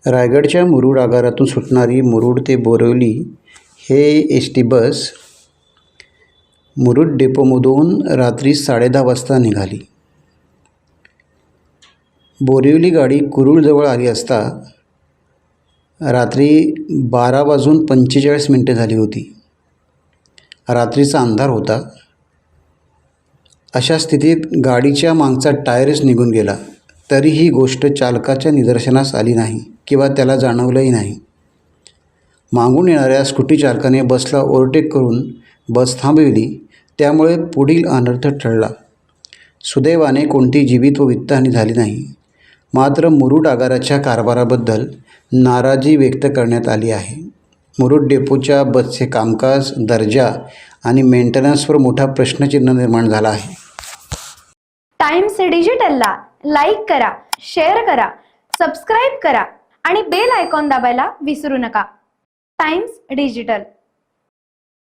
रायगडच्या मुरुड आगारातून सुटणारी मुरुड ते बोरिवली हे एस टी बस मुरुड डेपोमधून रात्री 10:30 वाजता निघाली. बोरिवली गाडी कुरुळजवळ आली असता रात्री 12:45 झाली होती. रात्रीचा अंधार होता. अशा स्थितीत गाडीच्या मागचा टायरच निघून गेला तरी ही गोष्ट चालकाच्या निदर्शनास आली नाही किंवा त्याला जाणवलंही नाही. मागून येणाऱ्या स्कूटी चालकाने बसला ओव्हरटेक करून बस थांबविली, त्यामुळे पुढील अनर्थ टळला. सुदैवाने कोणती जीवित व वित्तहानी झाली नाही. मात्र मुरुड आगाराच्या कारभाराबद्दल नाराजी व्यक्त करण्यात आली आहे. मुरुड डेपोच्या बसचे कामकाज, दर्जा आणि मेंटेनन्सवर मोठा प्रश्नचिन्ह निर्माण झाला आहे. टाइम्स डिजिटलला लाईक करा, शेअर करा, सबस्क्राईब करा आणि बेल आयकॉन दाबायला विसरू नका. Times digital.